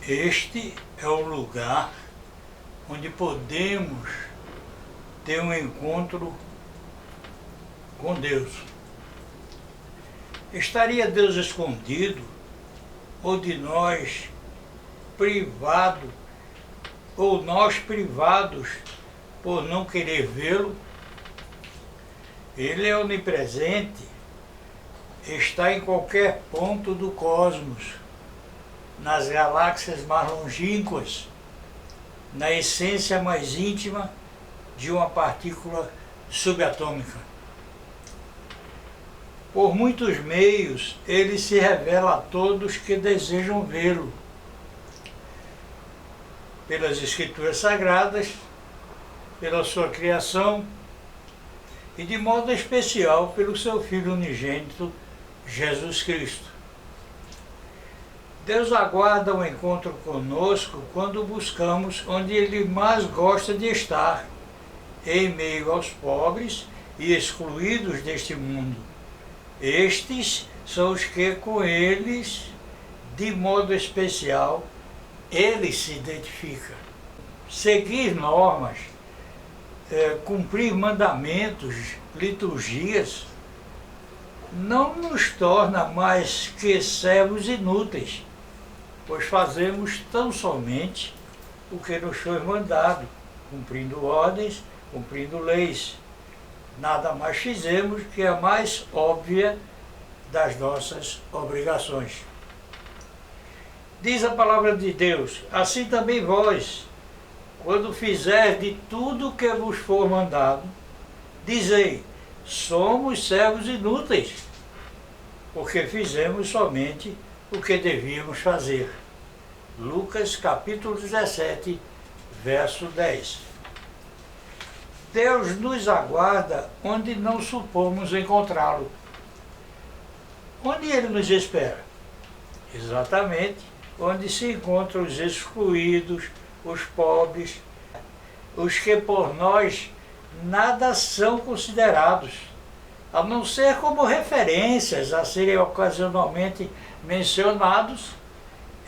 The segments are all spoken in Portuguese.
Este é o lugar onde podemos ter um encontro com Deus. Estaria Deus escondido, ou de nós privado, ou nós privados por não querer vê-lo? Ele é onipresente, está em qualquer ponto do cosmos, nas galáxias mais longínquas, na essência mais íntima de uma partícula subatômica. Por muitos meios, ele se revela a todos que desejam vê-lo. Pelas Escrituras Sagradas, pela sua criação e, de modo especial, pelo seu Filho unigênito, Jesus Cristo. Deus aguarda um encontro conosco quando buscamos onde Ele mais gosta de estar, em meio aos pobres e excluídos deste mundo. Estes são os que com eles, de modo especial, Ele se identifica. Seguir normas, cumprir mandamentos, liturgias, não nos torna mais que servos inúteis, pois fazemos tão somente o que nos foi mandado, cumprindo ordens, cumprindo leis. Nada mais fizemos que a mais óbvia das nossas obrigações. Diz a palavra de Deus: assim também vós, quando fizerdes tudo o que vos for mandado, dizei: somos servos inúteis, porque fizemos somente o que devíamos fazer. Lucas capítulo 17, verso 10. Deus nos aguarda onde não supomos encontrá-lo. Onde Ele nos espera? Exatamente onde se encontram os excluídos, os pobres, os que por nós nada são considerados, a não ser como referências a serem ocasionalmente mencionados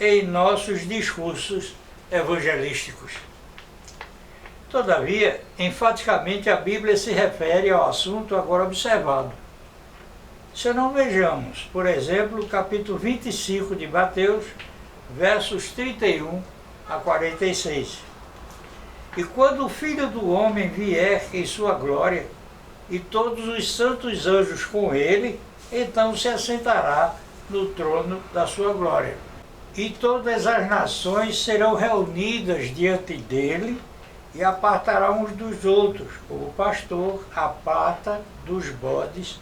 em nossos discursos evangelísticos. Todavia, enfaticamente a Bíblia se refere ao assunto agora observado. Se não vejamos, por exemplo, o capítulo 25 de Mateus, versos 31 a 46. E quando o Filho do Homem vier em sua glória, e todos os santos anjos com ele, então se assentará no trono da sua glória. E todas as nações serão reunidas diante dele, e apartará uns dos outros, como o pastor aparta dos bodes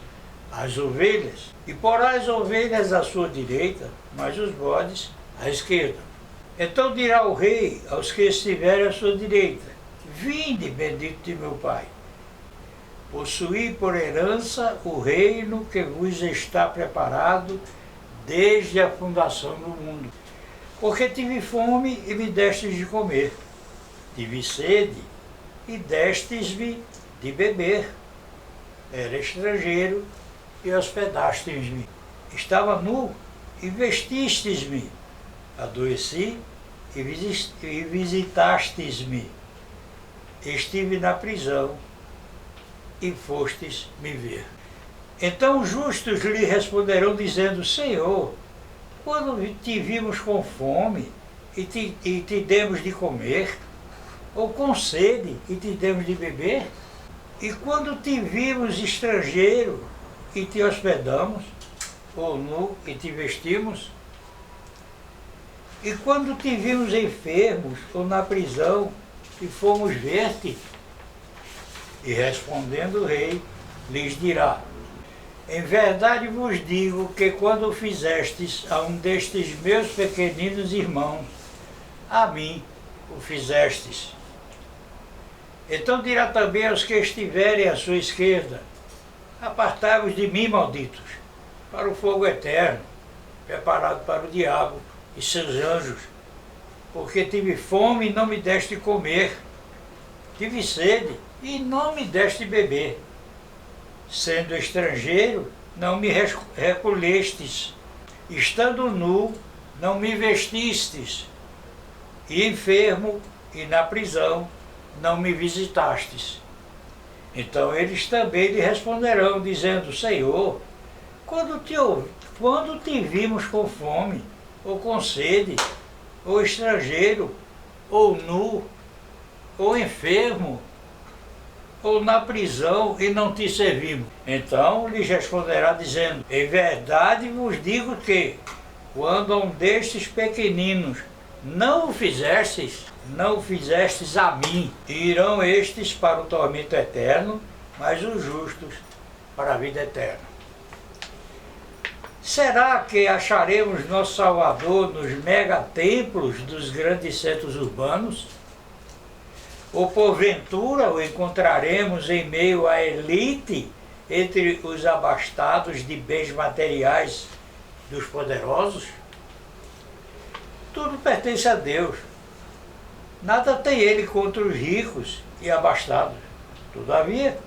as ovelhas. E porá as ovelhas à sua direita, mas os bodes à esquerda. Então dirá o rei aos que estiverem à sua direita: vinde, bendito de meu Pai, possuí por herança o reino que vos está preparado desde a fundação do mundo. Porque tive fome e me destes de comer, tive sede e destes-me de beber, era estrangeiro e hospedastes-me, estava nu e vestistes-me, adoeci e visitastes-me, estive na prisão e fostes me ver. Então os justos lhe responderão dizendo: Senhor, quando te vimos com fome e te demos de comer, ou com sede e te demos de beber? E quando te vimos estrangeiro e te hospedamos, ou nu e te vestimos? E quando te vimos enfermos ou na prisão e fomos ver-te? E respondendo o rei, lhes dirá: em verdade vos digo que quando fizestes a um destes meus pequeninos irmãos, a mim o fizestes. Então dirá também aos que estiverem à sua esquerda: apartai-vos de mim, malditos, para o fogo eterno, preparado para o diabo e seus anjos, porque tive fome e não me deste comer, tive sede e não me deste beber, sendo estrangeiro, não me recolhestes, estando nu, não me vestistes, e enfermo e na prisão não me visitastes. Então eles também lhe responderão, dizendo, Senhor, quando te vimos com fome, ou com sede, ou estrangeiro, ou nu, ou enfermo, ou na prisão, e não te servimos? Então lhes responderá, dizendo, em verdade vos digo que, quando um destes pequeninos não o fizestes a mim, irão estes para o tormento eterno, mas os justos para a vida eterna. Será que acharemos nosso Salvador nos megatemplos dos grandes centros urbanos? Ou porventura o encontraremos em meio à elite entre os abastados de bens materiais dos poderosos? Tudo pertence a Deus. Nada tem ele contra os ricos e abastados. Todavia,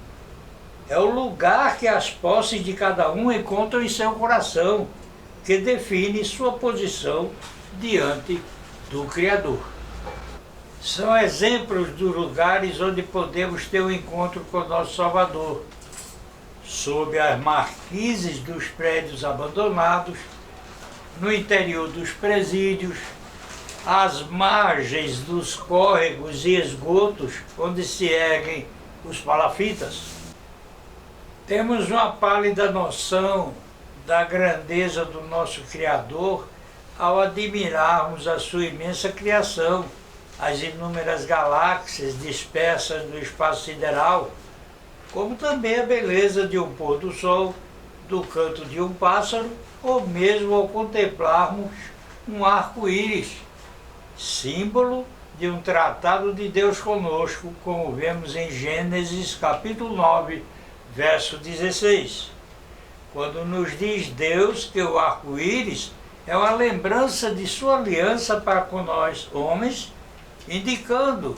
é o lugar que as posses de cada um encontram em seu coração, que define sua posição diante do Criador. São exemplos dos lugares onde podemos ter um encontro com o nosso Salvador, sob as marquises dos prédios abandonados, no interior dos presídios, às margens dos córregos e esgotos onde se erguem os palafitas. Temos uma pálida noção da grandeza do nosso Criador ao admirarmos a sua imensa criação, as inúmeras galáxias dispersas no espaço sideral, como também a beleza de um pôr do sol, do canto de um pássaro, ou mesmo ao contemplarmos um arco-íris, símbolo de um tratado de Deus conosco, como vemos em Gênesis capítulo 9, verso 16, quando nos diz Deus que o arco-íris é uma lembrança de sua aliança para com nós, homens, indicando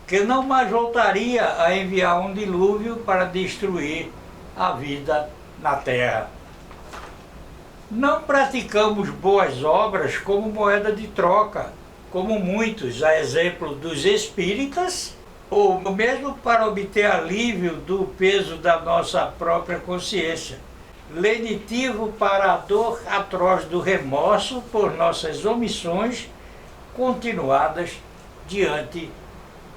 que não mais voltaria a enviar um dilúvio para destruir a vida na terra. Não praticamos boas obras como moeda de troca, como muitos, a exemplo dos espíritas, ou mesmo para obter alívio do peso da nossa própria consciência, lenitivo para a dor atroz do remorso por nossas omissões continuadas diante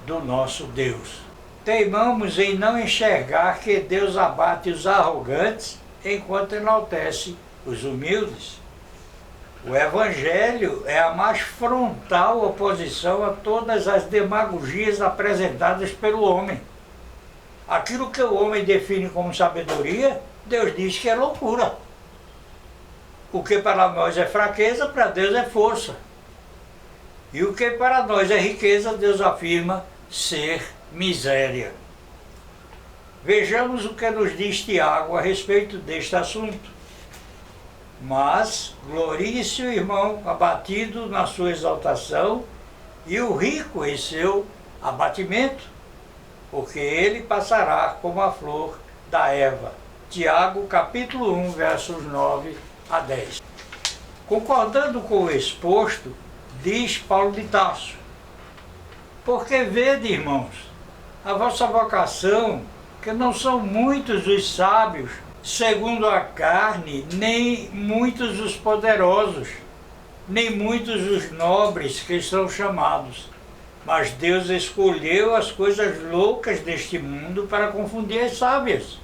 do nosso Deus. Teimamos em não enxergar que Deus abate os arrogantes enquanto enaltece os humildes. O Evangelho é a mais frontal oposição a todas as demagogias apresentadas pelo homem. Aquilo que o homem define como sabedoria, Deus diz que é loucura. O que para nós é fraqueza, para Deus é força. E o que para nós é riqueza, Deus afirma ser miséria. Vejamos o que nos diz Tiago a respeito deste assunto. Mas glorie-se o irmão abatido na sua exaltação e o rico em seu abatimento, porque ele passará como a flor da erva. Tiago capítulo 1, versos 9 a 10. Concordando com o exposto, diz Paulo de Tarso, porque vede, irmãos, a vossa vocação, que não são muitos os sábios, segundo a carne, nem muitos os poderosos, nem muitos os nobres que são chamados. Mas Deus escolheu as coisas loucas deste mundo para confundir as sábias.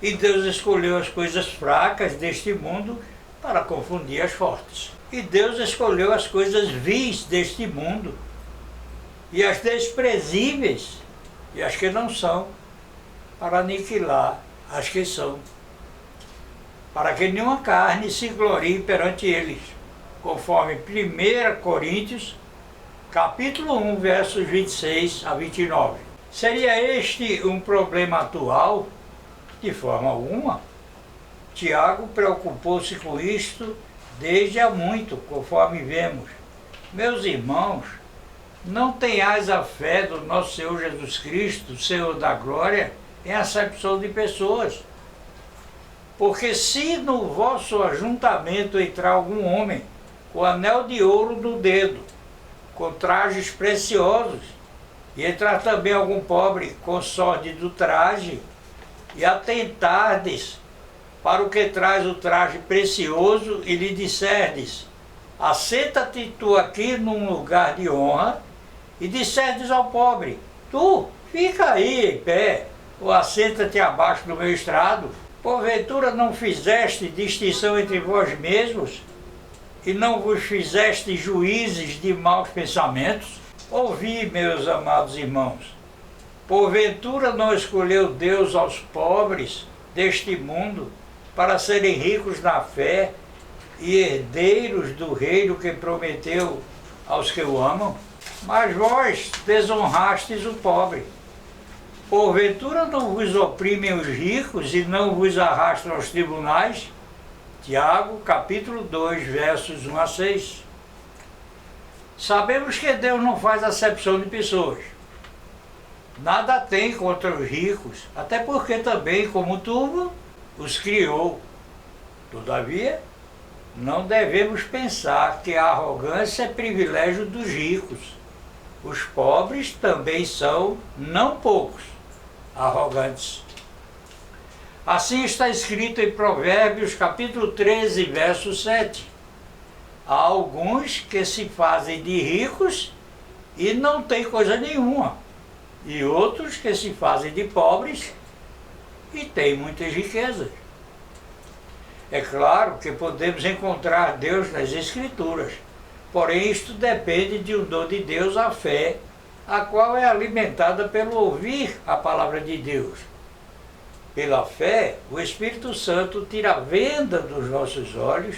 E Deus escolheu as coisas fracas deste mundo para confundir as fortes. E Deus escolheu as coisas vis deste mundo, e as desprezíveis, e as que não são, para aniquilar as que são, para que nenhuma carne se glorie perante eles, conforme 1 Coríntios, capítulo 1, versos 26 a 29. Seria este um problema atual? De forma alguma. Tiago preocupou-se com isto desde há muito, conforme vemos. Meus irmãos, não tenhais a fé do nosso Senhor Jesus Cristo, Senhor da glória, em acepção de pessoas. Porque se no vosso ajuntamento entrar algum homem com anel de ouro no dedo, com trajes preciosos, e entrar também algum pobre com sorte do traje, e atentardes para o que traz o traje precioso, e lhe disserdes: assenta-te tu aqui num lugar de honra, e disserdes ao pobre: tu, fica aí em pé, ou assenta-te abaixo do meu estrado. Porventura não fizeste distinção entre vós mesmos, e não vos fizeste juízes de maus pensamentos? Ouvi, meus amados irmãos, porventura não escolheu Deus aos pobres deste mundo para serem ricos na fé e herdeiros do reino que prometeu aos que o amam? Mas vós desonrastes o pobre. Porventura não vos oprimem os ricos e não vos arrastam aos tribunais? Tiago, capítulo 2, versos 1 a 6. Sabemos que Deus não faz acepção de pessoas. Nada tem contra os ricos, até porque também, como tudo, os criou. Todavia, não devemos pensar que a arrogância é privilégio dos ricos. Os pobres também são, não poucos, arrogantes. Assim está escrito em Provérbios, capítulo 13, verso 7. Há alguns que se fazem de ricos e não têm coisa nenhuma, e outros que se fazem de pobres e têm muitas riquezas. É claro que podemos encontrar Deus nas Escrituras, porém isto depende de um dom de Deus, a fé, a qual é alimentada pelo ouvir a palavra de Deus. Pela fé, o Espírito Santo tira a venda dos nossos olhos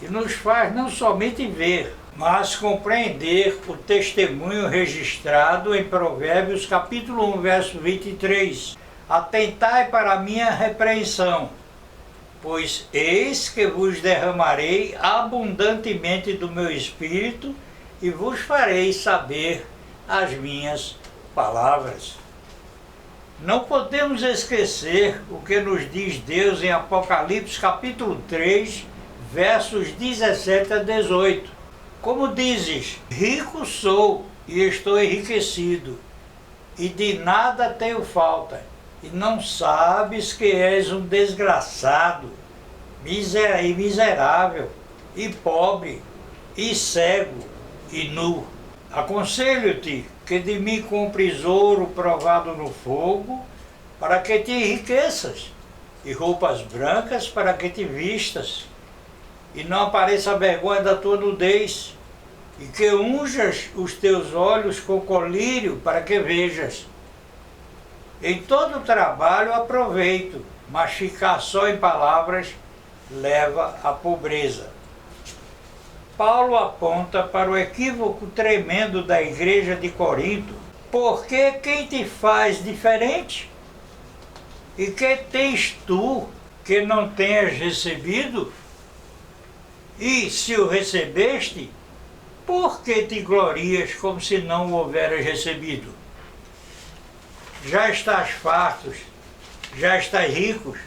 e nos faz não somente ver, mas compreender o testemunho registrado em Provérbios capítulo 1, verso 23. Atentai para a minha repreensão, pois eis que vos derramarei abundantemente do meu Espírito e vos farei saber as minhas palavras. Não podemos esquecer o que nos diz Deus em Apocalipse capítulo 3, versos 17 a 18. Como dizes: rico sou e estou enriquecido, e de nada tenho falta, e não sabes que és um desgraçado, miserável, e pobre, e cego, e nu. Aconselho-te que de mim compres ouro provado no fogo, para que te enriqueças, e roupas brancas para que te vistas, e não apareça a vergonha da tua nudez, e que unjas os teus olhos com colírio para que vejas. Em todo trabalho aproveito, mas ficar só em palavras leva à pobreza. Paulo aponta para o equívoco tremendo da igreja de Corinto, porque quem te faz diferente? E que tens tu que não tenhas recebido? E se o recebeste, por que te glorias como se não o houveras recebido? Já estás fartos, já estás ricos,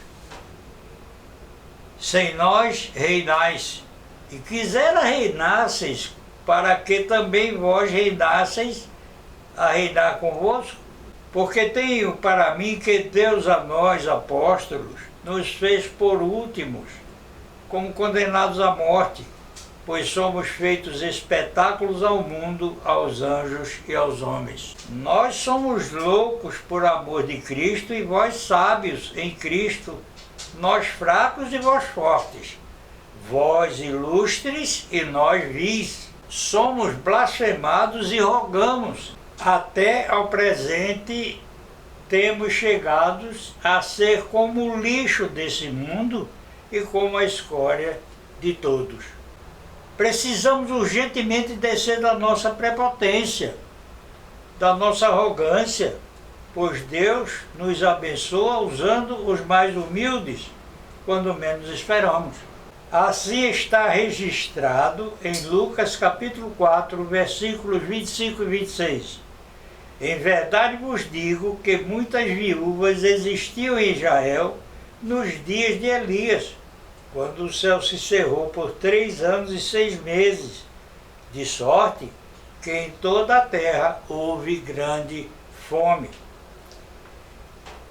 sem nós reinais, e quisera reinasseis, para que também vós reinasseis a reinar convosco? Porque tenho para mim que Deus a nós, apóstolos, nos fez por últimos, como condenados à morte, pois somos feitos espetáculos ao mundo, aos anjos e aos homens. Nós somos loucos por amor de Cristo, e vós sábios em Cristo, nós fracos e vós fortes, vós ilustres e nós vis. Somos blasfemados e rogamos. Até ao presente temos chegados a ser como o lixo desse mundo e como a escória de todos. Precisamos urgentemente descer da nossa prepotência, da nossa arrogância, pois Deus nos abençoa usando os mais humildes quando menos esperamos. Assim está registrado em Lucas capítulo 4, versículos 25 e 26. Em verdade vos digo que muitas viúvas existiam em Israel nos dias de Elias, quando o céu se cerrou por 3 anos e 6 meses, de sorte que em toda a terra houve grande fome.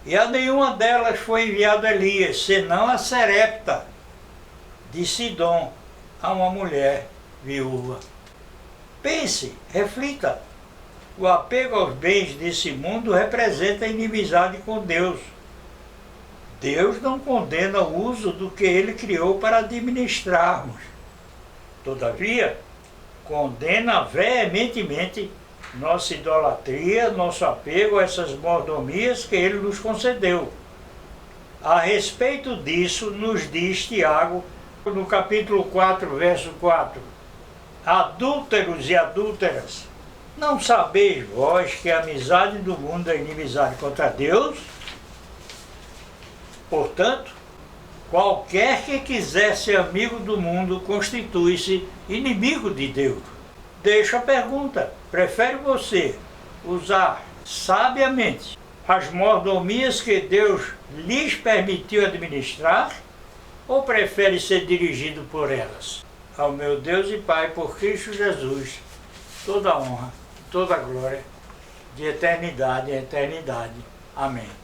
E a nenhuma delas foi enviado Elias, senão a Serepta de Sidom, a uma mulher viúva. Pense, reflita. O apego aos bens desse mundo representa inimizade com Deus. Deus não condena o uso do que Ele criou para administrarmos. Todavia, condena veementemente nossa idolatria, nosso apego a essas mordomias que Ele nos concedeu. A respeito disso, nos diz Tiago, no capítulo 4, verso 4, adúlteros e adúlteras, não sabeis vós que a amizade do mundo é inimizade contra Deus? Portanto, qualquer que quiser ser amigo do mundo constitui-se inimigo de Deus. Deixo a pergunta, prefere você usar sabiamente as mordomias que Deus lhes permitiu administrar, ou prefere ser dirigido por elas? Ao meu Deus e Pai, por Cristo Jesus, toda honra, toda glória, de eternidade em eternidade. Amém.